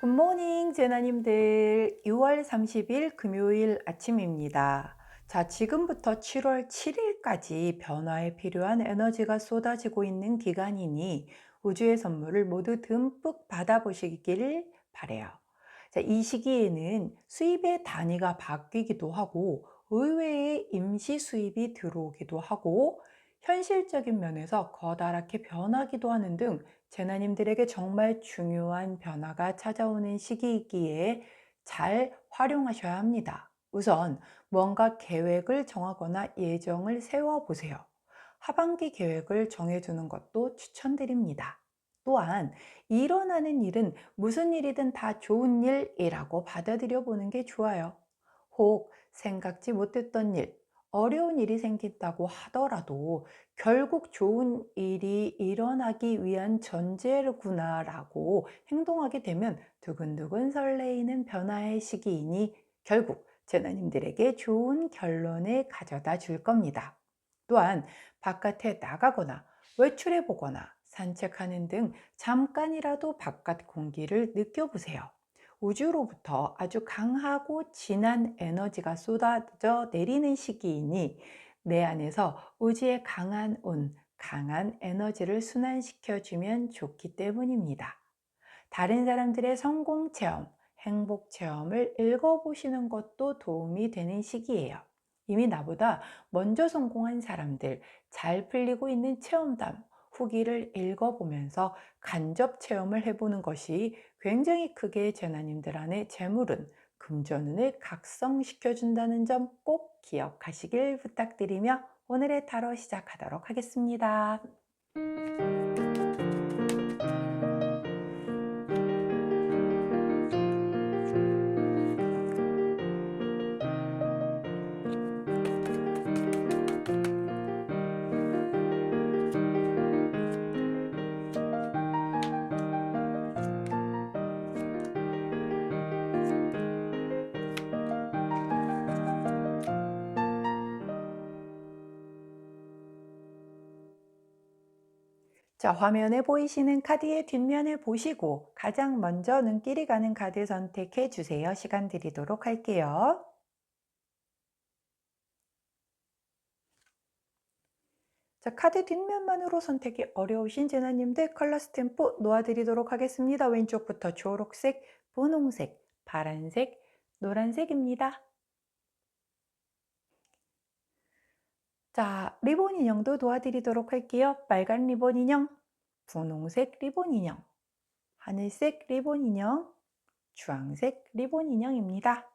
굿모닝 제나님들. 6월 30일 금요일 아침입니다. 자, 지금부터 7월 7일까지 변화에 필요한 에너지가 쏟아지고 있는 기간이니 우주의 선물을 모두 듬뿍 받아보시기를 바래요. 자, 이 시기에는 수입의 단위가 바뀌기도 하고 의외의 임시 수입이 들어오기도 하고 현실적인 면에서 커다랗게 변하기도 하는 등 제나님들에게 정말 중요한 변화가 찾아오는 시기이기에 잘 활용하셔야 합니다. 우선 뭔가 계획을 정하거나 예정을 세워보세요. 하반기 계획을 정해두는 것도 추천드립니다. 또한 일어나는 일은 무슨 일이든 다 좋은 일이라고 받아들여 보는 게 좋아요. 혹 생각지 못했던 일, 어려운 일이 생긴다고 하더라도 결국 좋은 일이 일어나기 위한 전제구나라고 행동하게 되면 두근두근 설레이는 변화의 시기이니 결국 제나님들에게 좋은 결론을 가져다 줄 겁니다. 또한 바깥에 나가거나 외출해 보거나 산책하는 등 잠깐이라도 바깥 공기를 느껴보세요. 우주로부터 아주 강하고 진한 에너지가 쏟아져 내리는 시기이니 내 안에서 우주의 강한 운, 강한 에너지를 순환시켜주면 좋기 때문입니다. 다른 사람들의 성공 체험, 행복 체험을 읽어보시는 것도 도움이 되는 시기예요. 이미 나보다 먼저 성공한 사람들, 잘 풀리고 있는 체험담, 후기를 읽어보면서 간접 체험을 해보는 것이 굉장히 크게 제나님들 안에 재물은 금전운을 각성시켜준다는 점 꼭 기억하시길 부탁드리며 오늘의 타로 시작하도록 하겠습니다. 자, 화면에 보이시는 카드의 뒷면을 보시고 가장 먼저 눈길이 가는 카드 선택해 주세요. 시간 드리도록 할게요. 자, 카드 뒷면만으로 선택이 어려우신 제나님들 컬러 스탬프 놓아드리도록 하겠습니다. 왼쪽부터 초록색, 분홍색, 파란색, 노란색입니다. 자, 리본 인형도 도와드리도록 할게요. 빨간 리본 인형, 분홍색 리본 인형, 하늘색 리본 인형, 주황색 리본 인형입니다.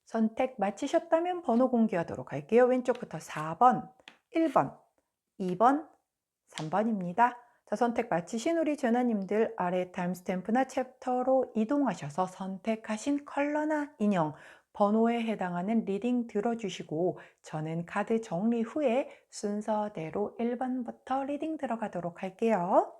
선택 마치셨다면 번호 공개하도록 할게요. 왼쪽부터 4번, 1번, 2번, 3번입니다. 자, 선택 마치신 우리 전화님들 아래 타임스탬프나 챕터로 이동하셔서 선택하신 컬러나 인형, 번호에 해당하는 리딩 들어주시고 저는 카드 정리 후에 순서대로 1번부터 리딩 들어가도록 할게요.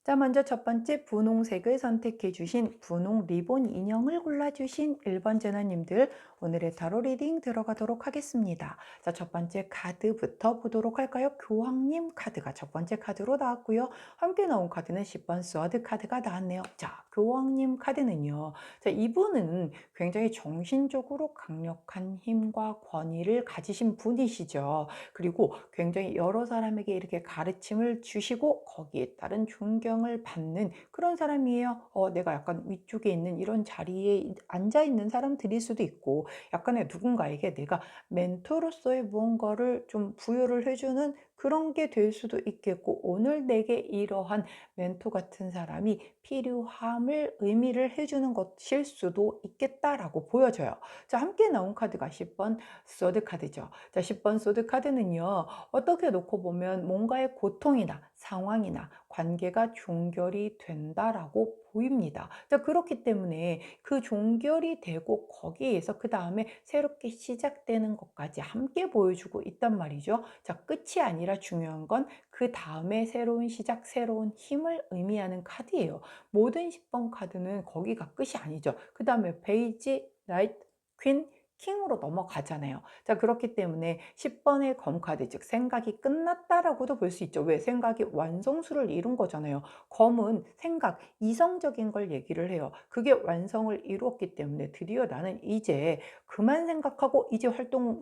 자, 먼저 첫 번째 분홍색을 선택해 주신 분홍 리본 인형을 골라주신 1번 제나님들 오늘의 타로 리딩 들어가도록 하겠습니다. 자, 첫 번째 카드부터 보도록 할까요? 교황님 카드가 첫 번째 카드로 나왔고요. 함께 나온 카드는 10번 스워드 카드가 나왔네요. 자, 교황님 카드는요. 자, 이분은 굉장히 정신적으로 강력한 힘과 권위를 가지신 분이시죠. 그리고 굉장히 여러 사람에게 이렇게 가르침을 주시고 거기에 따른 존경을 받는 그런 사람이에요. 내가 약간 위쪽에 있는 이런 자리에 앉아 있는 사람들일 수도 있고 약간의 누군가에게 내가 멘토로서의 무언가를 좀 부여를 해주는 그런 게 될 수도 있겠고 오늘 내게 이러한 멘토 같은 사람이 필요함을 의미를 해주는 것일 수도 있겠다라고 보여져요. 자, 함께 나온 카드가 10번 소드 카드죠. 자, 10번 소드 카드는요. 어떻게 놓고 보면 뭔가의 고통이나 상황이나 관계가 종결이 된다라고 보입니다. 자, 그렇기 때문에 그 종결이 되고 거기에서 그 다음에 새롭게 시작되는 것까지 함께 보여주고 있단 말이죠. 자, 끝이 아니라 중요한 건 그 다음에 새로운 시작, 새로운 힘을 의미하는 카드예요. 모든 10번 카드는 거기가 끝이 아니죠. 그 다음에 베이지, 라이트, 퀸, 킹으로 넘어가잖아요. 자, 그렇기 때문에 10번의 검카드, 즉 생각이 끝났다라고도 볼 수 있죠. 왜? 생각이 완성수를 이룬 거잖아요. 검은 생각, 이성적인 걸 얘기를 해요. 그게 완성을 이루었기 때문에 드디어 나는 이제 그만 생각하고 이제 활동?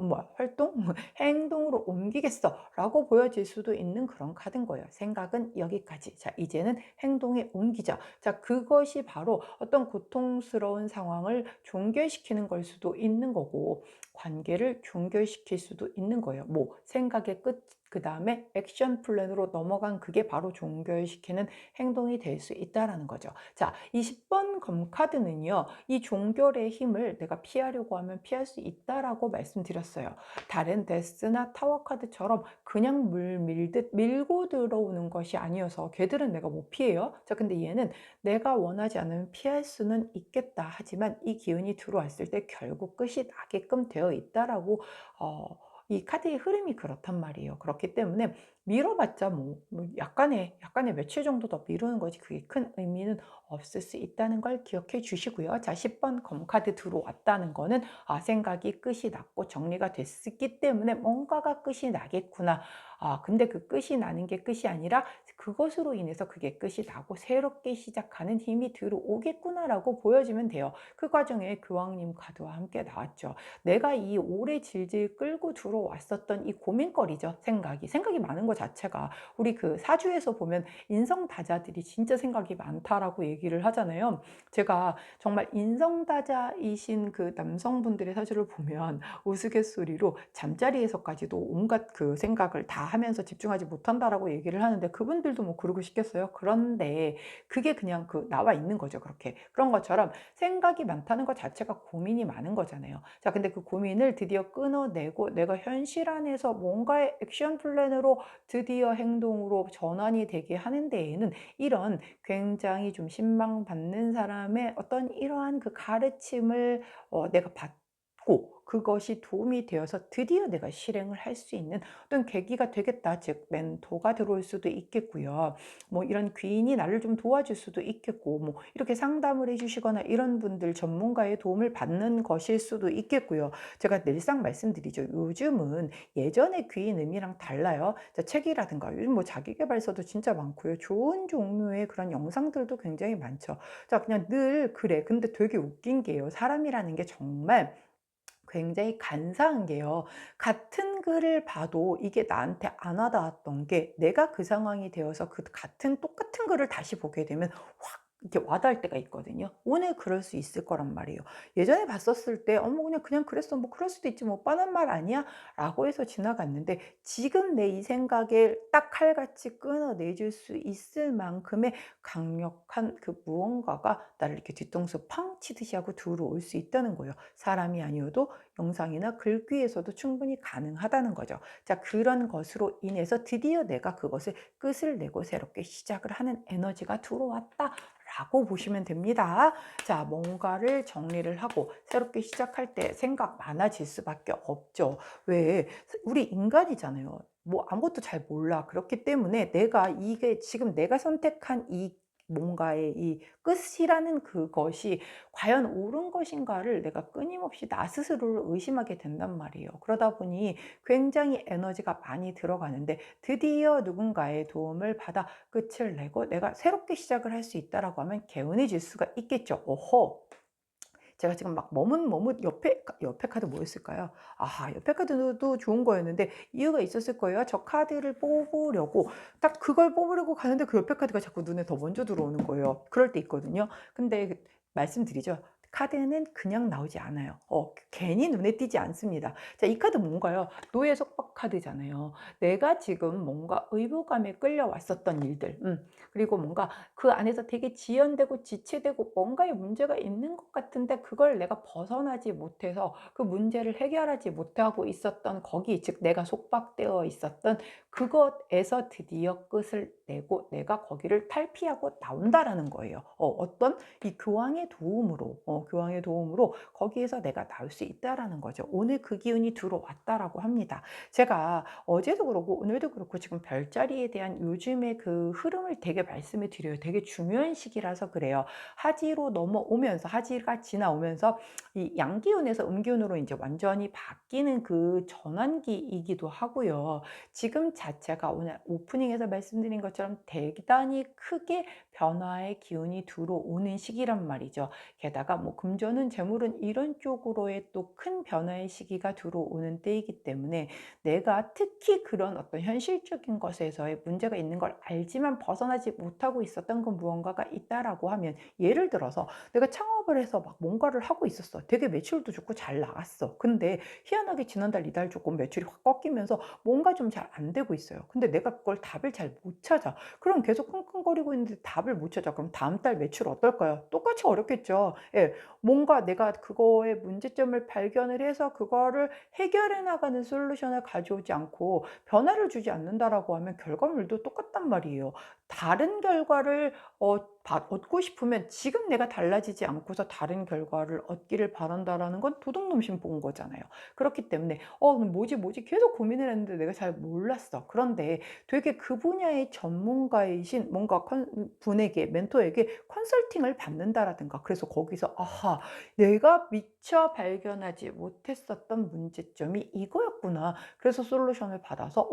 행동으로 옮기겠어라고 보여질 수도 있는 그런 카드인 거예요. 생각은 여기까지. 자, 이제는 행동에 옮기자. 자, 그것이 바로 어떤 고통스러운 상황을 종결시키는 걸 수도 있는 거고, 관계를 종결시킬 수도 있는 거예요. 뭐 생각의 끝, 그 다음에 액션 플랜으로 넘어간 그게 바로 종결시키는 행동이 될 수 있다라는 거죠. 자, 이 10번 검카드는요, 이 종결의 힘을 내가 피하려고 하면 피할 수 있다라고 말씀드렸어요. 다른 데스나 타워 카드처럼 그냥 물 밀듯 밀고 들어오는 것이 아니어서, 걔들은 내가 못 피해요. 자, 근데 얘는 내가 원하지 않으면 피할 수는 있겠다. 하지만 이 기운이 들어왔을 때 결국 끝이 나게끔 되어 있다라고, 이 카드의 흐름이 그렇단 말이에요. 그렇기 때문에 미뤄봤자 약간의 며칠 정도 더 미루는 거지 그게 큰 의미는 없을 수 있다는 걸 기억해 주시고요. 자, 10번 검카드 들어왔다는 거는 생각이 끝이 났고 정리가 됐기 때문에 뭔가가 끝이 나겠구나. 근데 그 끝이 나는 게 끝이 아니라 그것으로 인해서 그게 끝이 나고 새롭게 시작하는 힘이 들어오겠구나라고 보여지면 돼요. 그 과정에 교황님 카드와 함께 나왔죠. 내가 이 오래 질질 끌고 들어왔었던 이 고민거리죠. 생각이 많은 것 자체가, 우리 그 사주에서 보면 인성다자들이 진짜 생각이 많다라고 얘기를 하잖아요. 제가 정말 인성다자이신 그 남성분들의 사주를 보면 우스갯소리로 잠자리에서까지도 온갖 그 생각을 다 하면서 집중하지 못한다라고 얘기를 하는데, 그분들도 뭐 그러고 싶겠어요? 그런데 그게 그냥 나와 있는 거죠. 그렇게. 그런 것처럼 생각이 많다는 것 자체가 고민이 많은 거잖아요. 자, 근데 그 고민을 드디어 끊어내고 내가 현실 안에서 뭔가의 액션 플랜으로 드디어 행동으로 전환이 되게 하는 데에는 이런 굉장히 좀 신망받는 사람의 어떤 이러한 그 가르침을 내가 받고 그것이 도움이 되어서 드디어 내가 실행을 할 수 있는 어떤 계기가 되겠다. 즉 멘토가 들어올 수도 있겠고요. 뭐 이런 귀인이 나를 좀 도와줄 수도 있겠고, 뭐 이렇게 상담을 해주시거나 이런 분들 전문가의 도움을 받는 것일 수도 있겠고요. 제가 늘상 말씀드리죠. 요즘은 예전의 귀인 의미랑 달라요. 자, 책이라든가 요즘 뭐 자기계발서도 진짜 많고요. 좋은 종류의 그런 영상들도 굉장히 많죠. 자, 그냥 늘 그래. 근데 되게 웃긴 게요. 사람이라는 게 정말 굉장히 간사한 게요. 같은 글을 봐도 이게 나한테 안 와닿았던 게 내가 그 상황이 되어서 그 같은 똑같은 글을 다시 보게 되면 확 이렇게 와닿을 때가 있거든요. 오늘 그럴 수 있을 거란 말이에요. 예전에 봤었을 때 어머 그냥 그랬어. 뭐 그럴 수도 있지. 뭐 뻔한 말 아니야? 라고 해서 지나갔는데, 지금 내 이 생각을 딱 칼같이 끊어내줄 수 있을 만큼의 강력한 그 무언가가 나를 이렇게 뒤통수 팡 치듯이 하고 들어올 수 있다는 거예요. 사람이 아니어도 영상이나 글귀에서도 충분히 가능하다는 거죠. 자, 그런 것으로 인해서 드디어 내가 그것을 끝을 내고 새롭게 시작을 하는 에너지가 들어왔다 라고 보시면 됩니다. 자, 뭔가를 정리를 하고 새롭게 시작할 때 생각 많아질 수밖에 없죠. 왜? 우리 인간이잖아요. 뭐 아무것도 잘 몰라. 그렇기 때문에 이게 지금 내가 선택한 이 뭔가의 이 끝이라는 그것이 과연 옳은 것인가를 내가 끊임없이 나 스스로를 의심하게 된단 말이에요. 그러다 보니 굉장히 에너지가 많이 들어가는데, 드디어 누군가의 도움을 받아 끝을 내고 내가 새롭게 시작을 할 수 있다라고 하면 개운해질 수가 있겠죠. 오호. 제가 지금 막 머뭇머뭇 옆에 카드 뭐였을까요? 옆에 카드도 좋은 거였는데 이유가 있었을 거예요. 저 카드를 뽑으려고 딱 그걸 뽑으려고 가는데 그 옆에 카드가 자꾸 눈에 더 먼저 들어오는 거예요. 그럴 때 있거든요. 근데 말씀드리죠. 카드는 그냥 나오지 않아요. 괜히 눈에 띄지 않습니다. 자, 이 카드 뭔가요? 노예 속박 카드잖아요. 내가 지금 뭔가 의무감에 끌려왔었던 일들, 그리고 뭔가 그 안에서 되게 지연되고 지체되고 뭔가의 문제가 있는 것 같은데 그걸 내가 벗어나지 못해서 그 문제를 해결하지 못하고 있었던 거기, 즉 내가 속박되어 있었던 그것에서 드디어 끝을 내고 내가 거기를 탈피하고 나온다라는 거예요. 어떤 이 교황의 도움으로, 교황의 도움으로 거기에서 내가 나올 수 있다라는 거죠. 오늘 그 기운이 들어왔다라고 합니다. 제가 어제도 그렇고 오늘도 그렇고 지금 별자리에 대한 요즘의 그 흐름을 되게 말씀을 드려요. 되게 중요한 시기라서 그래요. 하지로 넘어오면서, 하지가 지나오면서 이 양기운에서 음기운으로 이제 완전히 바뀌는 그 전환기이기도 하고요. 지금 자체가 오늘 오프닝에서 말씀드린 것처럼 대단히 크게 변화의 기운이 들어오는 시기란 말이죠. 게다가 뭐 금전은 재물은 이런 쪽으로의 또 큰 변화의 시기가 들어오는 때이기 때문에 내가 특히 그런 어떤 현실적인 것에서의 문제가 있는 걸 알지만 벗어나지 못하고 있었던 그 무언가가 있다라고 하면, 예를 들어서 내가 창업을 해서 막 뭔가를 하고 있었어. 되게 매출도 좋고 잘 나갔어. 근데 희한하게 지난달 이달 조금 매출이 확 꺾이면서 뭔가 좀 잘 안 되고 있어요. 근데 내가 그걸 답을 잘 못 찾아. 그럼 계속 끙끙거리고 있는데 답을 못 찾아. 그럼 다음 달 매출 어떨까요? 똑같이 어렵겠죠. 예. 뭔가 내가 그거의 문제점을 발견을 해서 그거를 해결해 나가는 솔루션을 가져오지 않고 변화를 주지 않는다라고 하면 결과물도 똑같단 말이에요. 다른 결과를 얻고 싶으면 지금 내가 달라지지 않고서 다른 결과를 얻기를 바란다라는 건 도둑놈심 본 거잖아요. 그렇기 때문에 뭐지 계속 고민을 했는데 내가 잘 몰랐어. 그런데 되게 그 분야의 전문가이신 뭔가 분에게, 멘토에게 컨설팅을 받는다라든가, 그래서 거기서 아하, 내가 미처 발견하지 못했었던 문제점이 이거였구나. 그래서 솔루션을 받아서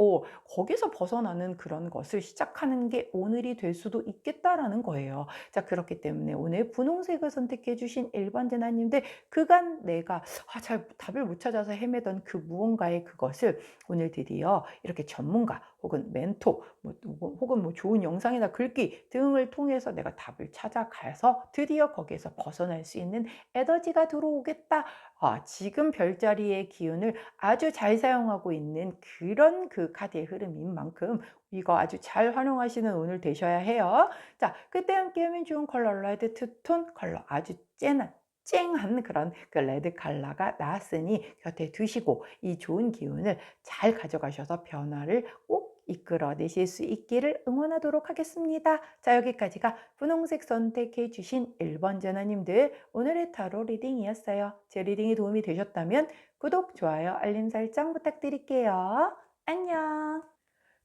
거기서 벗어나는 그런 것을 시작하는 게 오늘이 될 수도 있겠다라는 거예요. 자, 그렇기 때문에 오늘 분홍색을 선택해 주신 1번 제나님들, 그간 내가 잘 답을 못 찾아서 헤매던 그 무언가의 그것을 오늘 드디어 이렇게 전문가 혹은 멘토 혹은 뭐 좋은 영상이나 글귀 등을 통해서 내가 답을 찾아가서 드디어 거기에서 벗어날 수 있는 에너지가 들어오겠다. 지금 별자리의 기운을 아주 잘 사용하고 있는 그런 그 카드의 흐름인 만큼 이거 아주 잘 활용하시는 오늘 되셔야 해요. 자, 그때 함께하면 좋은 컬러 레드 투톤 컬러, 아주 쨍한 그런 그 레드 컬러가 나왔으니 곁에 두시고 이 좋은 기운을 잘 가져가셔서 변화를 꼭 이끌어내실 수 있기를 응원하도록 하겠습니다. 자, 여기까지가 분홍색 선택해 주신 1번 제너님들 오늘의 타로 리딩이었어요. 제 리딩이 도움이 되셨다면 구독, 좋아요, 알림 설정 부탁드릴게요. 안녕.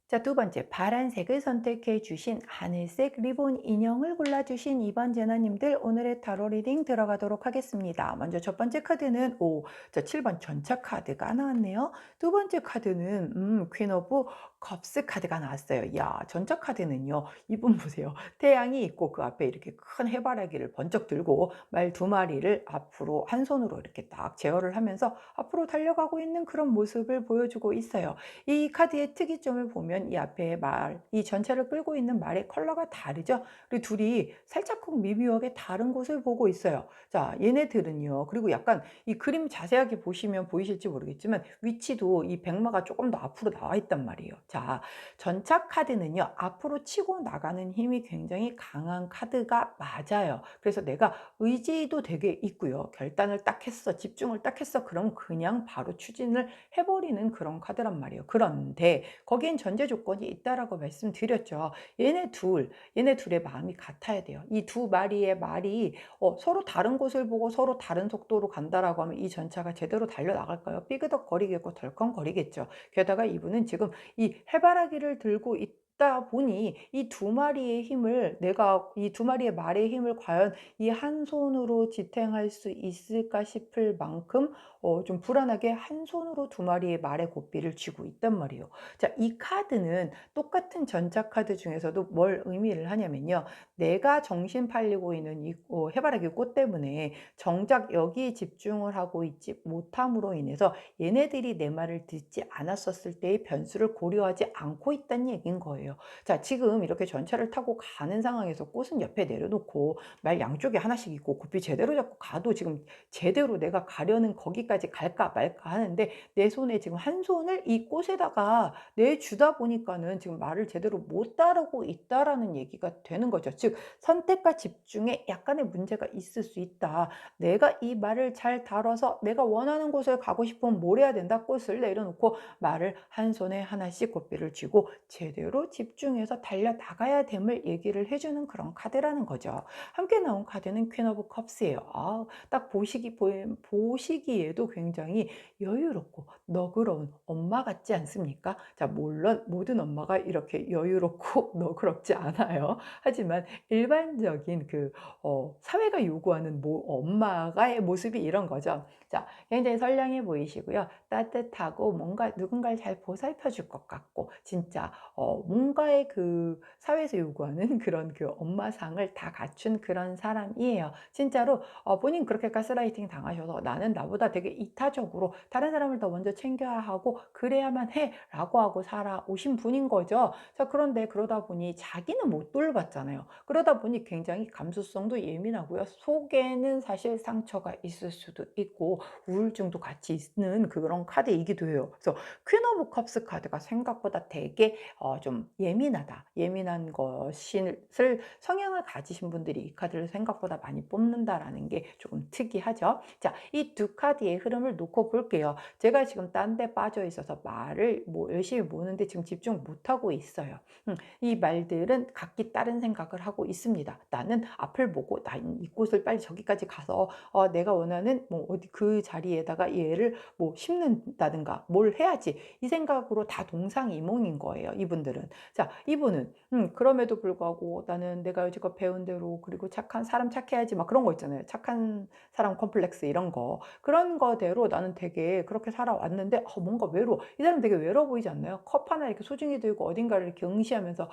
자, 두 번째, 파란색을 선택해 주신 하늘색 리본 인형을 골라주신 2번 제나님들 오늘의 타로 리딩 들어가도록 하겠습니다. 먼저 첫 번째 카드는 7번 전차 카드가 나왔네요. 두 번째 카드는 퀸 오브 컵스 카드가 나왔어요. 야, 전차 카드는요, 이분 보세요. 태양이 있고 그 앞에 이렇게 큰 해바라기를 번쩍 들고 말 두 마리를 앞으로 한 손으로 이렇게 딱 제어를 하면서 앞으로 달려가고 있는 그런 모습을 보여주고 있어요. 이 카드의 특이점을 보면 이 앞에 말, 이 전체를 끌고 있는 말의 컬러가 다르죠. 그리고 둘이 살짝쿵 미묘하게 다른 곳을 보고 있어요. 자, 얘네들은요. 그리고 약간 이 그림 자세하게 보시면 보이실지 모르겠지만 위치도 이 백마가 조금 더 앞으로 나와 있단 말이에요. 자, 전차 카드는요. 앞으로 치고 나가는 힘이 굉장히 강한 카드가 맞아요. 그래서 내가 의지도 되게 있고요. 결단을 딱 했어. 집중을 딱 했어. 그럼 그냥 바로 추진을 해버리는 그런 카드란 말이에요. 그런데 거기엔 전제 조건이 있다라고 말씀드렸죠. 얘네 둘의 마음이 같아야 돼요. 이 두 마리의 말이 서로 다른 곳을 보고 서로 다른 속도로 간다라고 하면 이 전차가 제대로 달려나갈까요? 삐그덕거리겠고 덜컹거리겠죠. 게다가 이분은 지금 이 해바라기를 들고 있다 보니 이 두 마리의 힘을, 내가 이 두 마리의 말의 힘을 과연 이 한 손으로 지탱할 수 있을까 싶을 만큼 좀 불안하게 한 손으로 두 마리의 말의 고삐를 쥐고 있단 말이에요. 자, 이 카드는 똑같은 전자 카드 중에서도 뭘 의미를 하냐면요. 내가 정신 팔리고 있는 이 해바라기 꽃 때문에 정작 여기에 집중을 하고 있지 못함으로 인해서 얘네들이 내 말을 듣지 않았었을 때의 변수를 고려하지 않고 있다는 얘기인 거예요. 자, 지금 이렇게 전차를 타고 가는 상황에서 꽃은 옆에 내려놓고 말 양쪽에 하나씩 있고 고삐 제대로 잡고 가도 지금 제대로 내가 가려는 거기까지 갈까 말까 하는데 내 손에 지금 한 손을 이 꽃에다가 내주다 보니까는 지금 말을 제대로 못 따르고 있다라는 얘기가 되는 거죠. 즉, 선택과 집중에 약간의 문제가 있을 수 있다. 내가 이 말을 잘 다뤄서 내가 원하는 곳을 가고 싶으면 뭘 해야 된다. 꽃을 내려놓고 말을 한 손에 하나씩 고삐를 쥐고 제대로 집중해서 달려나가야 됨을 얘기를 해주는 그런 카드라는 거죠. 함께 나온 카드는 퀸 오브 컵스예요. 딱 보시기에도 굉장히 여유롭고 너그러운 엄마 같지 않습니까? 자, 물론 모든 엄마가 이렇게 여유롭고 너그럽지 않아요. 하지만 일반적인 사회가 요구하는 엄마가의 모습이 이런 거죠. 자, 굉장히 선량해 보이시고요. 따뜻하고 뭔가 누군가를 잘 보살펴 줄 것 같고, 진짜 뭔가의 사회에서 요구하는 그런 엄마상을 다 갖춘 그런 사람이에요. 진짜로 본인 그렇게 가스라이팅 당하셔서 나는 나보다 되게 이타적으로 다른 사람을 더 먼저 챙겨야 하고 그래야만 해라고 하고 살아오신 분인 거죠. 자, 그런데 그러다 보니 자기는 못 돌봤잖아요. 그러다 보니 굉장히 감수성도 예민하고요. 속에는 사실 상처가 있을 수도 있고 우울증도 같이 있는 그런 카드이기도 해요. 그래서 퀸 오브 컵스 카드가 생각보다 되게 좀 예민한 것을 성향을 가지신 분들이 이 카드를 생각보다 많이 뽑는다라는 게 조금 특이하죠. 자, 이 두 카드의 흐름을 놓고 볼게요. 제가 지금 딴 데 빠져 있어서 말을 열심히 모으는데 지금 집중 못 하고 있어요. 이 말들은 각기 다른 생각을 하고 있습니다. 나는 앞을 보고 난 이곳을 빨리 저기까지 가서 내가 원하는 어디 그 자리에다가 얘를 심는다든가 뭘 해야지, 이 생각으로 다 동상이몽인 거예요, 이분들은. 자, 이분은 그럼에도 불구하고 나는 내가 여지껏 배운 대로, 그리고 착한 사람 착해야지 막 그런 거 있잖아요. 착한 사람 컴플렉스 이런 거, 그런 거대로 나는 되게 그렇게 살아왔는데 뭔가 외로워. 이 사람 되게 외로워 보이지 않나요? 컵 하나 이렇게 소중히 들고 어딘가를 이렇게 응시하면서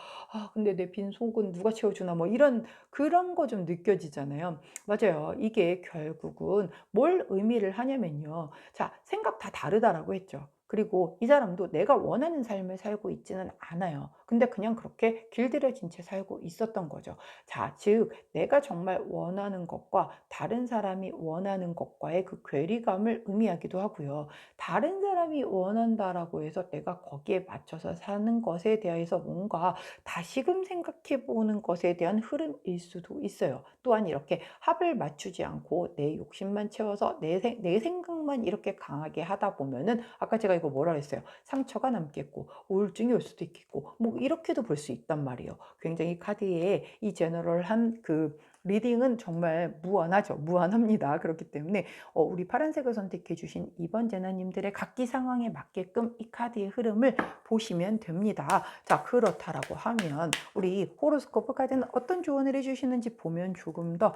근데 내 빈 속은 누가 채워주나 뭐 이런 그런 거 좀 느껴지잖아요. 맞아요. 이게 결국은 뭘 의미를 하냐면요. 자, 생각 다 다르다라고 했죠. 그리고 이 사람도 내가 원하는 삶을 살고 있지는 않아요. 근데 그냥 그렇게 길들여진 채 살고 있었던 거죠. 자, 즉 내가 정말 원하는 것과 다른 사람이 원하는 것과의 그 괴리감을 의미하기도 하고요. 다른 사람이 원한다라고 해서 내가 거기에 맞춰서 사는 것에 대해서 뭔가 다시금 생각해 보는 것에 대한 흐름일 수도 있어요. 또한 이렇게 합을 맞추지 않고 내 욕심만 채워서 내 생각만 이렇게 강하게 하다 보면은, 아까 제가 이거 뭐라 했어요? 상처가 남겠고 우울증이 올 수도 있겠고 이렇게도 볼 수 있단 말이에요. 굉장히 카드의 이 제너럴한 리딩은 정말 무한하죠. 무한합니다. 그렇기 때문에 우리 파란색을 선택해 주신 이번 제나님들의 각기 상황에 맞게끔 이 카드의 흐름을 보시면 됩니다. 자, 그렇다라고 하면 우리 호로스코프 카드는 어떤 조언을 해주시는지 보면 조금 더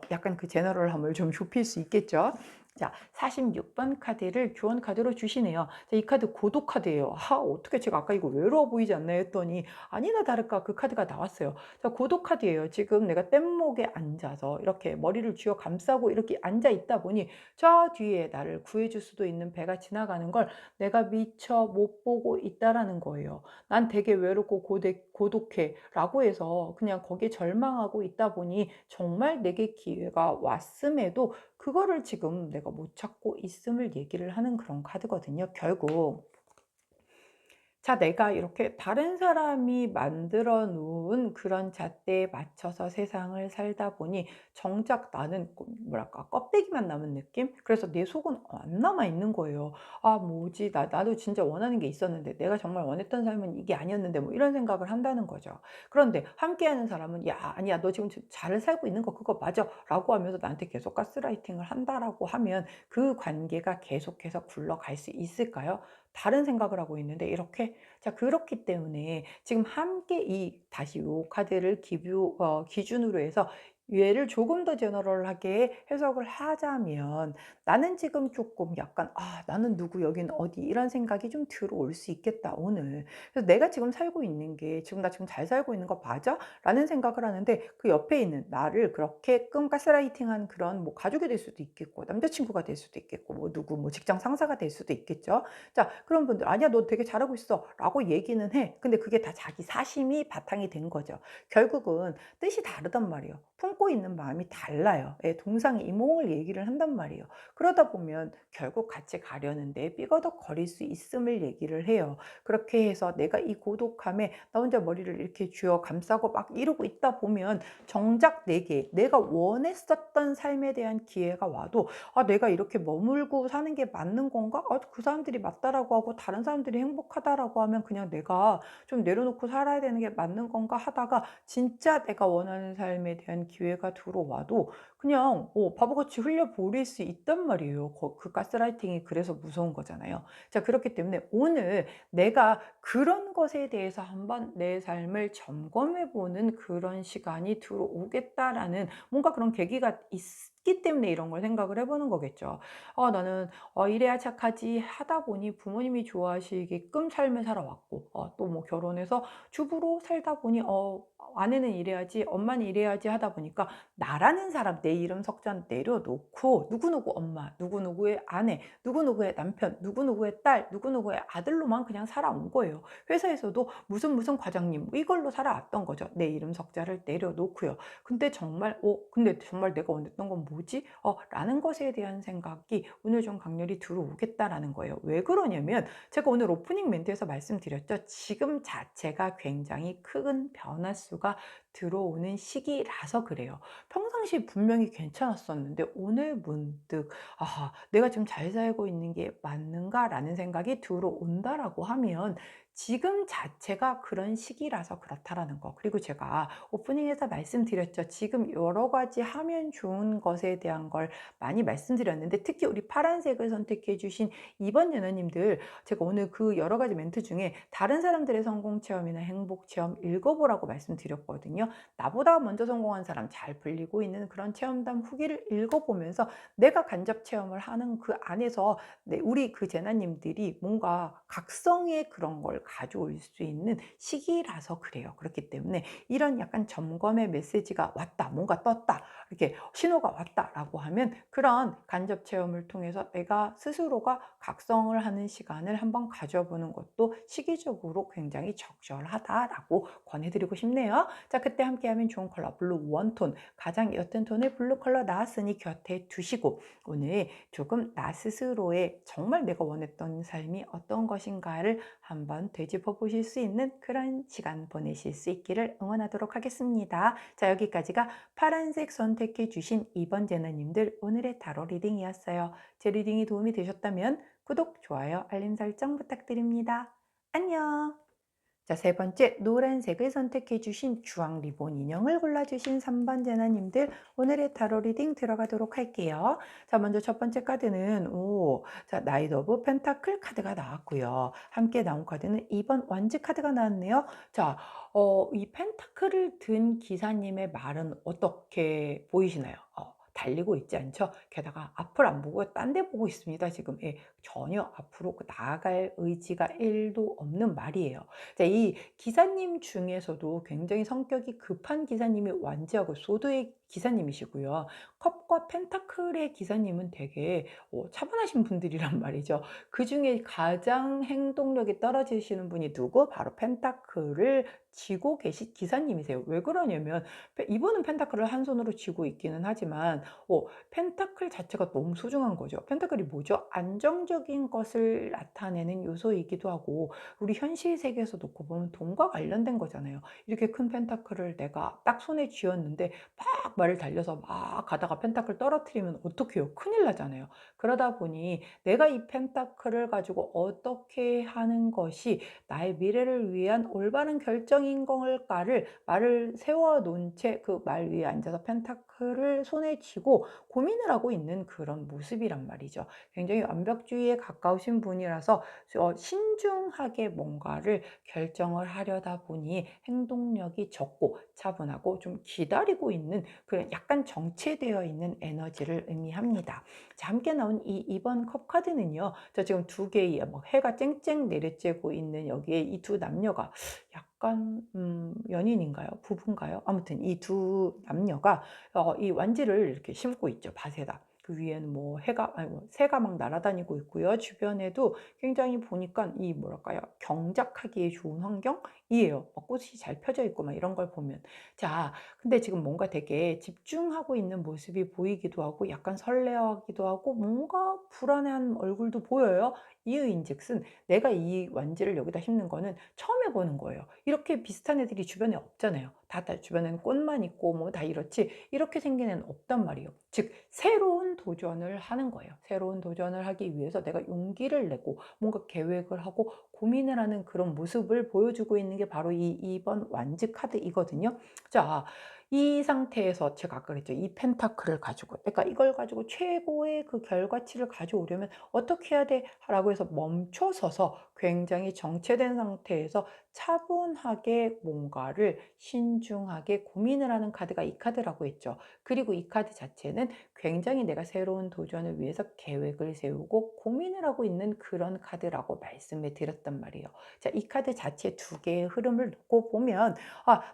약간 그 제너럴함을 좀 좁힐 수 있겠죠. 자, 46번 카드를 교원 카드로 주시네요. 자, 이 카드 고독 카드예요. 어떻게 제가 아까 이거 외로워 보이지 않나요? 했더니 아니나 다를까 그 카드가 나왔어요. 자, 고독 카드예요. 지금 내가 뗏목에 앉아서 이렇게 머리를 쥐어 감싸고 이렇게 앉아 있다 보니 저 뒤에 나를 구해줄 수도 있는 배가 지나가는 걸 내가 미처 못 보고 있다라는 거예요. 난 되게 외롭고 고독해 라고 해서 그냥 거기에 절망하고 있다 보니 정말 내게 기회가 왔음에도 그거를 지금 내가 못 찾고 있음을 얘기를 하는 그런 카드거든요. 결국 자, 내가 이렇게 다른 사람이 만들어 놓은 그런 잣대에 맞춰서 세상을 살다 보니 정작 나는 뭐랄까 껍데기만 남은 느낌? 그래서 내 속은 안 남아 있는 거예요. 뭐지? 나도 진짜 원하는 게 있었는데 내가 정말 원했던 삶은 이게 아니었는데 뭐 이런 생각을 한다는 거죠. 그런데 함께하는 사람은 야, 아니야, 너 지금 잘 살고 있는 거 그거 맞아 라고 하면서 나한테 계속 가스라이팅을 한다라고 하면 그 관계가 계속해서 굴러갈 수 있을까요? 다른 생각을 하고 있는데 이렇게. 자, 그렇기 때문에 지금 함께 다시 요 카드를 기준으로 해서 얘를 조금 더 제너럴하게 해석을 하자면, 나는 지금 조금 약간 나는 누구 여긴 어디 이런 생각이 좀 들어올 수 있겠다 오늘. 그래서 내가 지금 살고 있는 게 나 지금 잘 살고 있는 거 맞아? 라는 생각을 하는데 그 옆에 있는 나를 그렇게끔 가스라이팅한 그런 가족이 될 수도 있겠고 남자친구가 될 수도 있겠고 누구 직장 상사가 될 수도 있겠죠. 자, 그런 분들 아니야 너 되게 잘하고 있어 라고 얘기는 해. 근데 그게 다 자기 사심이 바탕이 된 거죠. 결국은 뜻이 다르단 말이에요. 품고 있는 마음이 달라요. 예, 동상이몽을 얘기를 한단 말이에요. 그러다 보면 결국 같이 가려는데 삐거덕거릴 수 있음을 얘기를 해요. 그렇게 해서 내가 이 고독함에 나 혼자 머리를 이렇게 쥐어 감싸고 막 이러고 있다 보면 정작 내게 내가 원했었던 삶에 대한 기회가 와도 내가 이렇게 머물고 사는 게 맞는 건가? 그 사람들이 맞다라고 하고 다른 사람들이 행복하다라고 하면 그냥 내가 좀 내려놓고 살아야 되는 게 맞는 건가 하다가 진짜 내가 원하는 삶에 대한 기회가 들어와도 그냥 바보같이 흘려버릴 수 있단 말이에요. 그 가스라이팅이 그래서 무서운 거잖아요. 자, 그렇기 때문에 오늘 내가 그런 것에 대해서 한번 내 삶을 점검해 보는 그런 시간이 들어오겠다라는 뭔가 그런 계기가 있기 때문에 이런 걸 생각을 해 보는 거겠죠. 나는 '이래야 착하지.' 하다 보니 부모님이 좋아하시게끔 삶을 살아왔고 또 뭐 결혼해서 주부로 살다 보니 '아내는 이래야지. 엄마는 이래야지.' 하다 보니까 나라는 사람 내 이름 석자 내려놓고 누구누구 엄마, 누구누구의 아내, 누구누구의 남편, 누구누구의 딸, 누구누구의 아들로만 그냥 살아온 거예요. 회사에서도 무슨 과장님 이걸로 살아왔던 거죠. 내 이름 석자를 내려놓고요. 근데 정말 내가 원했던 건 뭐지? 라는 것에 대한 생각이 오늘 좀 강렬히 들어오겠다라는 거예요. 왜 그러냐면 제가 오늘 오프닝 멘트에서 말씀드렸죠. 지금 자체가 굉장히 큰 변화수가 들어오는 시기라서 그래요. 평상시 분명히 괜찮았었는데 오늘 문득 '내가 좀 잘 살고 있는 게 맞는가?'라는 생각이 들어온다라고 하면 지금 자체가 그런 시기라서 그렇다라는 거. 그리고 제가 오프닝에서 말씀드렸죠. 지금 여러 가지 하면 좋은 것에 대한 걸 많이 말씀드렸는데 특히 우리 파란색을 선택해 주신 2번 연하님들 제가 오늘 그 여러 가지 멘트 중에 다른 사람들의 성공 체험이나 행복 체험 읽어보라고 말씀드렸거든요. 나보다 먼저 성공한 사람 잘 불리고 있는 그런 체험담 후기를 읽어보면서 내가 간접 체험을 하는 그 안에서 우리 그 제나님들이 뭔가 각성의 그런 걸 가져올 수 있는 시기라서 그래요. 그렇기 때문에 이런 약간 점검의 메시지가 왔다, 뭔가 떴다, 이렇게 신호가 왔다라고 하면 그런 간접 체험을 통해서 내가 스스로가 각성을 하는 시간을 한번 가져보는 것도 시기적으로 굉장히 적절하다라고 권해드리고 싶네요. 자, 그때 함께하면 좋은 컬러 블루 원톤, 가장 옅은 톤의 블루 컬러 나왔으니 곁에 두시고 오늘 조금 나 스스로의 정말 내가 원했던 삶이 어떤 것인가를 한번 되짚어 보실 수 있는 그런 시간 보내실 수 있기를 응원하도록 하겠습니다. 자, 여기까지가 파란색 선택해 주신 2번 제너님들 오늘의 타로 리딩이었어요. 제 리딩이 도움이 되셨다면 구독, 좋아요, 알림 설정 부탁드립니다. 안녕! 자, 세 번째 노란색을 선택해 주신 주황 리본 인형을 골라주신 3번 제나님들 오늘의 타로 리딩 들어가도록 할게요. 자, 먼저 첫 번째 카드는 자, 나이트 오브 펜타클 카드가 나왔고요. 함께 나온 카드는 2번 완즈 카드가 나왔네요. 자, 이 펜타클을 든 기사님의 말은 어떻게 보이시나요? 달리고 있지 않죠? 게다가 앞을 안 보고 딴 데 보고 있습니다. 지금 전혀 앞으로 나아갈 의지가 1도 없는 말이에요. 자, 이 기사님 중에서도 굉장히 성격이 급한 기사님이 완지하고 소드의 기사님이시고요. 컵과 펜타클의 기사님은 되게 차분하신 분들이란 말이죠. 그중에 가장 행동력이 떨어지시는 분이 누구? 바로 펜타클을 쥐고 계신 기사님이세요. 왜 그러냐면 이분은 펜타클을 한 손으로 쥐고 있기는 하지만 펜타클 자체가 너무 소중한 거죠. 펜타클이 뭐죠? 안정적인 것을 나타내는 요소이기도 하고 우리 현실 세계에서 놓고 보면 돈과 관련된 거잖아요. 이렇게 큰 펜타클을 내가 딱 손에 쥐었는데 막 말을 달려서 막 가다가 펜타클 떨어뜨리면 어떡해요? 큰일 나잖아요. 그러다 보니 내가 이 펜타클을 가지고 어떻게 하는 것이 나의 미래를 위한 올바른 결정인 걸까를 말을 세워 놓은 채 그 말 위에 앉아서 펜타클을 손에 쥐고 고민을 하고 있는 그런 모습이란 말이죠. 굉장히 완벽주의에 가까우신 분이라서 신중하게 뭔가를 결정을 하려다 보니 행동력이 적고 차분하고 좀 기다리고 있는 그런 약간 정체되어 있는 에너지를 의미합니다. 자, 함께 나온 이 2번 컵 카드는요. 자, 지금 두 개의 해가 쨍쨍 내리쬐고 있는 여기에 이 두 남녀가 약간 연인인가요? 부부인가요? 아무튼 이 두 남녀가 이 완지를 이렇게 심고 있죠, 밭에다. 그 위에는 뭐 해가 아니 뭐 새가 막 날아다니고 있고요. 주변에도 굉장히 보니까 이 뭐랄까요? 경작하기에 좋은 환경이에요. 막 꽃이 잘 펴져 있고 막 이런 걸 보면. 자, 근데 지금 뭔가 되게 집중하고 있는 모습이 보이기도 하고 약간 설레어하기도 하고 뭔가 불안한 얼굴도 보여요. 이유인즉슨 내가 이 완지를 여기다 심는 거는 처음 해 보는 거예요. 이렇게 비슷한 애들이 주변에 없잖아요. 다 주변에는 꽃만 있고 뭐 다 이렇지 이렇게 생긴 애는 없단 말이에요. 즉 새로운 도전을 하는 거예요. 새로운 도전을 하기 위해서 내가 용기를 내고 뭔가 계획을 하고 고민을 하는 그런 모습을 보여주고 있는 게 바로 이 2번 완즈 카드이거든요. 자, 이 상태에서 제가 아까 그랬죠. 이 펜타클을 가지고 그러니까 이걸 가지고 최고의 그 결과치를 가져오려면 어떻게 해야 돼? 라고 해서 멈춰서서 굉장히 정체된 상태에서 차분하게 뭔가를 신중하게 고민을 하는 카드가 이 카드라고 했죠. 그리고 이 카드 자체는 굉장히 내가 새로운 도전을 위해서 계획을 세우고 고민을 하고 있는 그런 카드라고 말씀을 드렸단 말이에요. 자, 이 카드 자체 두 개의 흐름을 놓고 보면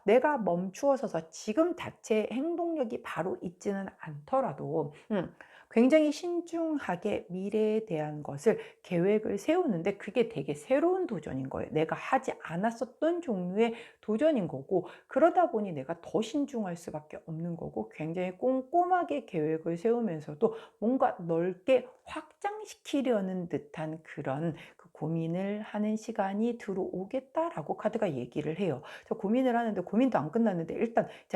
내가 멈추어 서서 지금 자체 행동력이 바로 있지는 않더라도 굉장히 신중하게 미래에 대한 것을 계획을 세우는데 그게 되게 새로운 도전인 거예요. 내가 하지 않았었던 종류의 도전인 거고 그러다 보니 내가 더 신중할 수밖에 없는 거고 굉장히 꼼꼼하게 계획을 세우면서도 뭔가 넓게 확장시키려는 듯한 그런 그 고민을 하는 시간이 들어오겠다라고 카드가 얘기를 해요. 저 고민을 하는데 고민도 안 끝났는데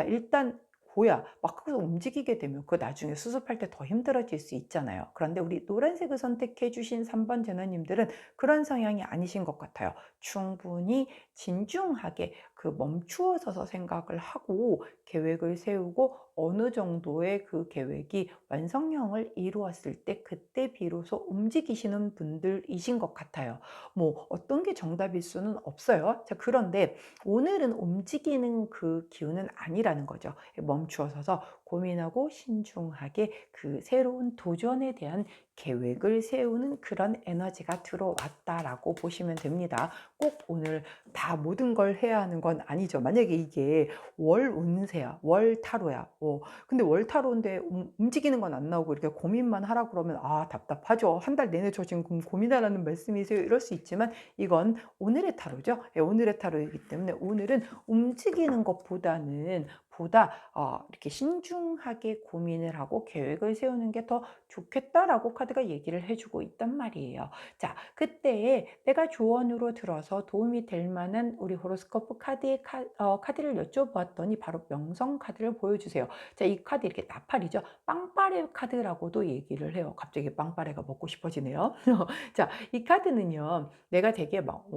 일단 고야 막 거기서 움직이게 되면 그 나중에 수습할 때 더 힘들어질 수 있잖아요. 그런데 우리 노란색을 선택해 주신 3번 제너님들은 그런 성향이 아니신 것 같아요. 충분히 진중하게 그 멈추어 서서 생각을 하고 계획을 세우고 어느 정도의 그 계획이 완성형을 이루었을 때 그때 비로소 움직이시는 분들이신 것 같아요. 뭐 어떤 게 정답일 수는 없어요. 자, 그런데 오늘은 움직이는 그 기운은 아니라는 거죠. 멈추어 서서 고민하고 신중하게 그 새로운 도전에 대한 계획을 세우는 그런 에너지가 들어왔다라고 보시면 됩니다. 꼭 오늘 다 모든 걸 해야 하는 건 아니죠. 만약에 이게 월 운세야, 월 타로야. 근데 월 타로인데 움직이는 건 안 나오고 이렇게 고민만 하라 그러면 답답하죠. 한 달 내내 저 지금 고민하라는 말씀이세요. 이럴 수 있지만 이건 오늘의 타로죠. 예, 오늘의 타로이기 때문에 오늘은 움직이는 것보다는 이렇게 신중하게 고민을 하고 계획을 세우는 게 더 좋겠다라고 카드가 얘기를 해주고 있단 말이에요. 자, 그때에 내가 조언으로 들어서 도움이 될 만한 우리 호로스코프 카드를 여쭤보았더니 바로 명성 카드를 보여주세요. 자, 이 카드 이렇게 나팔이죠. 빵빠레 카드라고도 얘기를 해요. 갑자기 빵빠레가 먹고 싶어지네요. 자, 이 카드는요. 내가 되게 막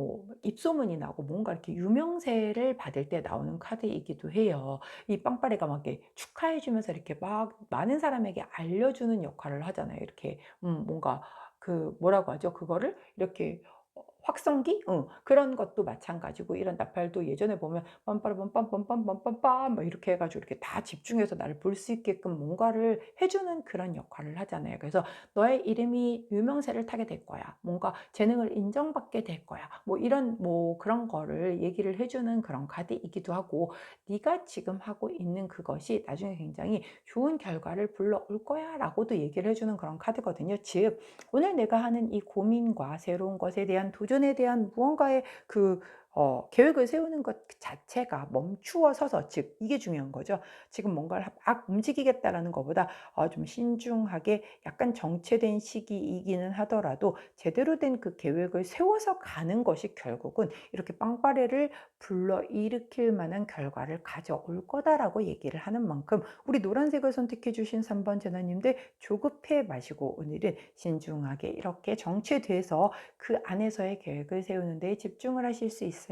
입소문이 나고 뭔가 이렇게 유명세를 받을 때 나오는 카드이기도 해요. 이 빵빠레가 막 이렇게 축하해 주면서 이렇게 막 많은 사람에게 알려주는 역할을 하잖아요. 이렇게 뭔가 그 뭐라고 하죠? 그거를 이렇게 확성기? 그런 것도 마찬가지고 이런 나팔도 예전에 보면 빰빠라밤 빰빰빰빰빰빰 막 이렇게 해 가지고 이렇게 다 집중해서 나를 볼 수 있게끔 뭔가를 해 주는 그런 역할을 하잖아요. 그래서 "너의 이름이 유명세를 타게 될 거야. 뭔가 재능을 인정받게 될 거야." 뭐 이런 뭐 그런 거를 얘기를 해 주는 그런 카드이기도 하고 "네가 지금 하고 있는 그것이 나중에 굉장히 좋은 결과를 불러올 거야."라고도 얘기를 해 주는 그런 카드거든요. 즉 오늘 내가 하는 이 고민과 새로운 것에 대한 도전에 대한 무언가의 계획을 세우는 것 자체가 멈추어 서서 즉 이게 중요한 거죠. 지금 뭔가를 막 움직이겠다라는 것보다 좀 신중하게 약간 정체된 시기이기는 하더라도 제대로 된 그 계획을 세워서 가는 것이 결국은 이렇게 빵빠레를 불러일으킬 만한 결과를 가져올 거다라고 얘기를 하는 만큼 우리 노란색을 선택해 주신 3번 제너님들 조급해 마시고 오늘은 신중하게 이렇게 정체돼서 그 안에서의 계획을 세우는 데 집중을 하실 수 있으면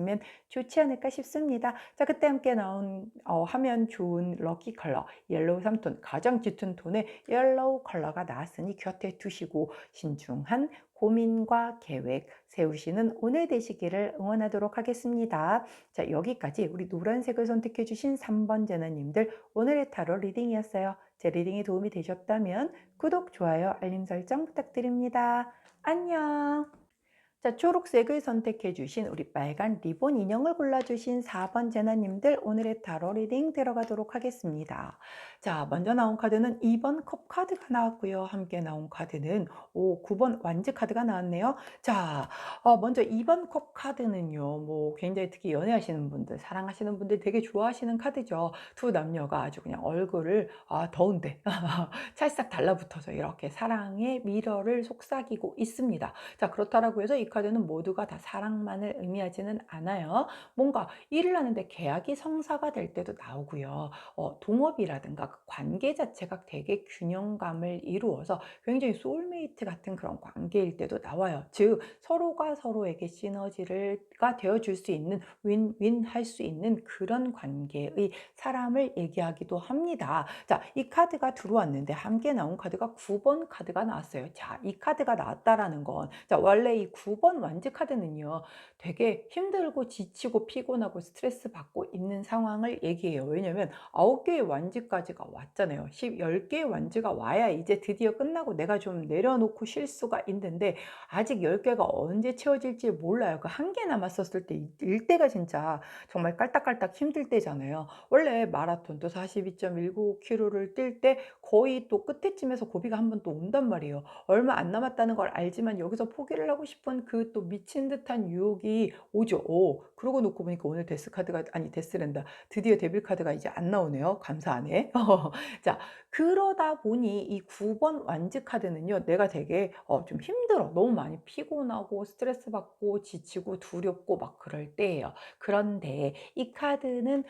좋지 않을까 싶습니다. 자, 그때 함께 하면 좋은 럭키 컬러 옐로우 3톤 가장 짙은 톤의 옐로우 컬러가 나왔으니 곁에 두시고 신중한 고민과 계획 세우시는 오늘 되시기를 응원하도록 하겠습니다. 자, 여기까지 우리 노란색을 선택해 주신 3번 제너님들 오늘의 타로 리딩이었어요. 제 리딩이 도움이 되셨다면 구독, 좋아요, 알림 설정 부탁드립니다. 안녕. 자, 초록색을 선택해 주신 우리 빨간 리본 인형을 골라주신 4번 제나님들 오늘의 타로 리딩 들어가도록 하겠습니다. 자, 먼저 나온 카드는 2번 컵 카드가 나왔고요. 함께 나온 카드는 9번 완즈 카드가 나왔네요. 자, 먼저 2번 컵 카드는요. 뭐 굉장히 특히 연애하시는 분들, 사랑하시는 분들 되게 좋아하시는 카드죠. 두 남녀가 아주 그냥 얼굴을 더운데 찰싹 달라붙어서 이렇게 사랑의 미러를 속삭이고 있습니다. 자, 그렇다라고 해서 이 카드는 모두가 다 사랑만을 의미하지는 않아요. 뭔가 일을 하는데 계약이 성사가 될 때도 나오고요. 동업이라든가 그 관계 자체가 되게 균형감을 이루어서 굉장히 소울메이트 같은 그런 관계일 때도 나와요. 즉 서로가 서로에게 시너지가 되어줄 수 있는 윈윈 할 수 있는 그런 관계의 사람을 얘기하기도 합니다. 자, 이 카드가 들어왔는데 함께 나온 카드가 9번 카드가 나왔어요. 자, 이 카드가 나왔다라는 건, 자, 원래 이 9번 완즈 카드는요, 되게 힘들고 지치고 피곤하고 스트레스 받고 있는 상황을 얘기해요. 왜냐면 9개의 완즈까지가 왔잖아요. 10개의 완즈가 와야 이제 드디어 끝나고 내가 좀 내려놓고 쉴 수가 있는데 아직 10개가 언제 채워질지 몰라요. 그 한 개 남았었을 때 일때가 진짜 정말 깔딱깔딱 힘들 때잖아요. 원래 마라톤도 42.195km를 뛸 때 거의 또 끝에쯤에서 고비가 한 번 또 온단 말이에요. 얼마 안 남았다는 걸 알지만 여기서 포기를 하고 싶은 그 또 미친 듯한 유혹이 오죠. 그러고 놓고 보니까 오늘 데스 카드가, 아니 데스랜다, 드디어 데빌 카드가 이제 안 나오네요. 감사하네. 자, 그러다 보니 이 9번 완즈 카드는요, 내가 되게 좀 힘들어, 너무 많이 피곤하고 스트레스 받고 지치고 두렵고 막 그럴 때예요. 그런데 이 카드는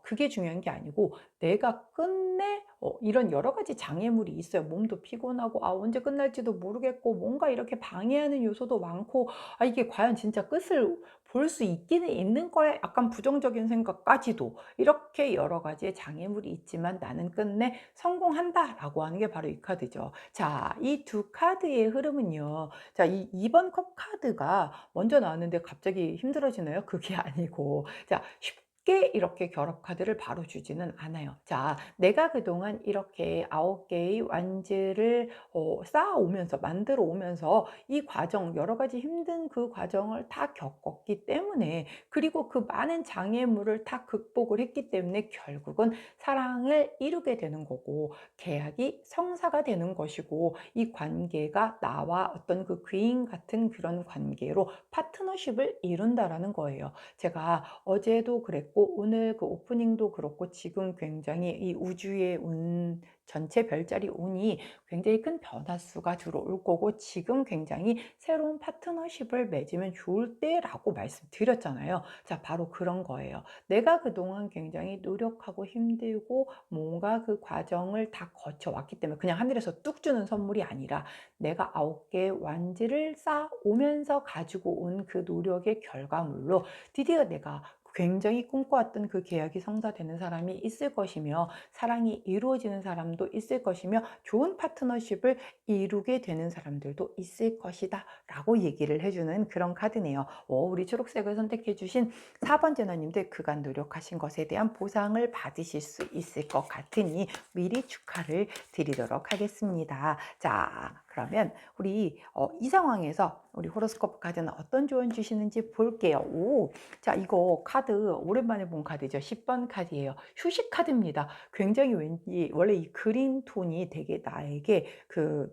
그게 중요한 게 아니고 내가 끝내 이런 여러 가지 장애물이 있어요. 몸도 피곤하고 언제 끝날지도 모르겠고 뭔가 이렇게 방해하는 요소도 많고 이게 과연 진짜 끝을 볼 수 있기는 있는 거에 약간 부정적인 생각까지도, 이렇게 여러 가지의 장애물이 있지만 나는 끝내 성공한다라고 하는 게 바로 이 카드죠. 자, 이 두 카드의 흐름은요. 자, 이 2번 컵 카드가 먼저 나왔는데 갑자기 힘들어지나요? 그게 아니고, 자, 쉽게 이렇게 결합 카드를 바로 주지는 않아요. 자, 내가 그동안 이렇게 9개의 완즈를 쌓아오면서 만들어 오면서 이 과정, 여러 가지 힘든 그 과정을 다 겪었기 때문에, 그리고 그 많은 장애물을 다 극복을 했기 때문에 결국은 사랑을 이루게 되는 거고 계약이 성사가 되는 것이고, 이 관계가 나와 어떤 그 귀인 같은 그런 관계로 파트너십을 이룬다라는 거예요. 제가 어제도 그랬고 오늘 그 오프닝도 그렇고 지금 굉장히 이 우주의 운, 전체 별자리 운이 굉장히 큰 변화수가 들어올 거고 지금 굉장히 새로운 파트너십을 맺으면 좋을 때라고 말씀드렸잖아요. 자, 바로 그런 거예요. 내가 그동안 굉장히 노력하고 힘들고 뭔가 그 과정을 다 거쳐왔기 때문에 그냥 하늘에서 뚝 주는 선물이 아니라 내가 9개 완즈를 쌓아오면서 가지고 온 그 노력의 결과물로 드디어 내가 굉장히 꿈꿔왔던 그 계약이 성사되는 사람이 있을 것이며 사랑이 이루어지는 사람도 있을 것이며 좋은 파트너십을 이루게 되는 사람들도 있을 것이다 라고 얘기를 해주는 그런 카드네요. 우리 초록색을 선택해 주신 4번 제너님들 그간 노력하신 것에 대한 보상을 받으실 수 있을 것 같으니 미리 축하를 드리도록 하겠습니다. 자, 그러면 우리 이 상황에서 우리 호로스코프 카드는 어떤 조언 주시는지 볼게요. 자, 이거 카드 오랜만에 본 카드죠. 10번 카드예요. 휴식 카드입니다. 굉장히 왠지 원래 이 그린 톤이 되게 나에게 그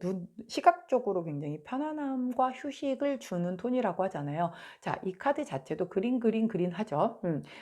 시각적으로 굉장히 편안함과 휴식을 주는 톤이라고 하잖아요. 자, 이 카드 자체도 그린 하죠.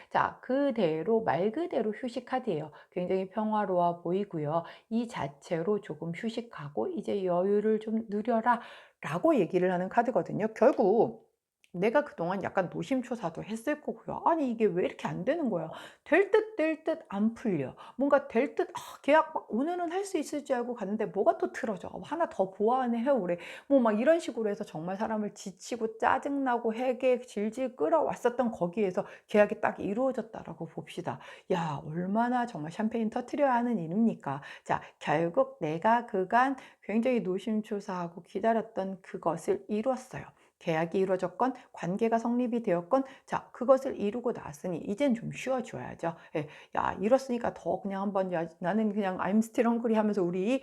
자, 그대로 말 그대로 휴식 카드예요. 굉장히 평화로워 보이고요. 이 자체로 조금 휴식하고 이제 여유를 좀 누려라 라고 얘기를 하는 카드거든요. 결국 내가 그동안 약간 노심초사도 했을 거고요. 아니 이게 왜 이렇게 안 되는 거야? 될 듯 될 듯 안 풀려. 뭔가 될 듯 계약 막 오늘은 할 수 있을 줄 알고 갔는데 뭐가 또 틀어져. 하나 더 보완을 해오래. 뭐 막 이런 식으로 해서 정말 사람을 지치고 짜증나고 해게 질질 끌어왔었던 거기에서 계약이 딱 이루어졌다라고 봅시다. 야, 얼마나 정말 샴페인 터트려야 하는 일입니까? 자, 결국 내가 그간 굉장히 노심초사하고 기다렸던 그것을 이뤘어요. 계약이 이루어졌건 관계가 성립이 되었건 자 그것을 이루고 났으니 이젠 좀 쉬어 줘야죠. 예. 야 이뤘으니까 더 그냥 한번 야 나는 그냥 I'm still hungry 하면서 우리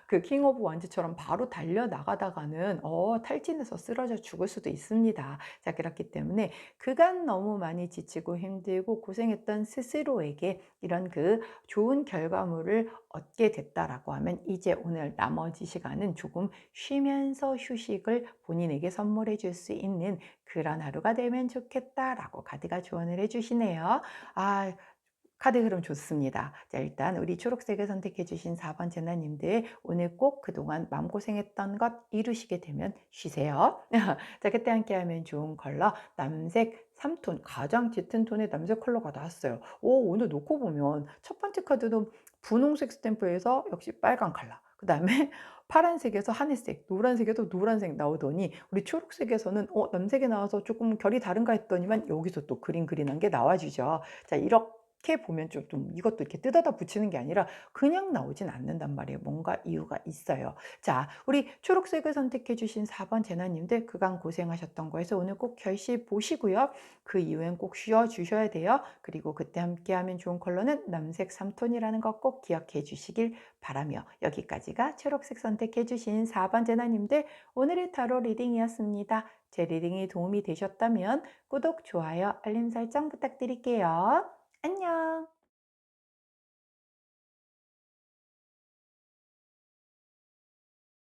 그 킹 오브 원즈처럼 바로 달려나가다가는 탈진해서 쓰러져 죽을 수도 있습니다. 자 그렇기 때문에 그간 너무 많이 지치고 힘들고 고생했던 스스로에게 이런 그 좋은 결과물을 얻게 됐다라고 하면 이제 오늘 나머지 시간은 조금 쉬면서 휴식을 본인에게 선물해 줄 수 있는 그런 하루가 되면 좋겠다라고 카드가 조언을 해 주시네요. 아 카드 흐름 좋습니다. 자 일단 우리 초록색을 선택해 주신 4번 제나님들 오늘 꼭 그동안 마음고생했던 것 이루시게 되면 쉬세요. 자 그때 함께하면 좋은 컬러 남색 3톤 가장 짙은 톤의 남색 컬러가 나왔어요. 오 오늘 놓고 보면 첫 번째 카드도 분홍색 스탬프에서 역시 빨간 컬러 그다음에 파란색에서 하늘색, 노란색에도 노란색 나오더니 우리 초록색에서는 남색이 나와서 조금 결이 다른가 했더니만 여기서 또 그린한 게 나와주죠. 자 이렇게 보면 좀 이것도 이렇게 뜯어다 붙이는 게 아니라 그냥 나오진 않는단 말이에요. 뭔가 이유가 있어요. 자 우리 초록색을 선택해 주신 4번 제나님들 그간 고생하셨던 거에서 오늘 꼭 결실 보시고요. 그 이후엔 꼭 쉬어 주셔야 돼요. 그리고 그때 함께하면 좋은 컬러는 남색 3톤이라는 거 꼭 기억해 주시길 바라며 여기까지가 초록색 선택해 주신 4번 제나님들 오늘의 타로 리딩이었습니다. 제 리딩이 도움이 되셨다면 구독, 좋아요, 알림 설정 부탁드릴게요. 안녕.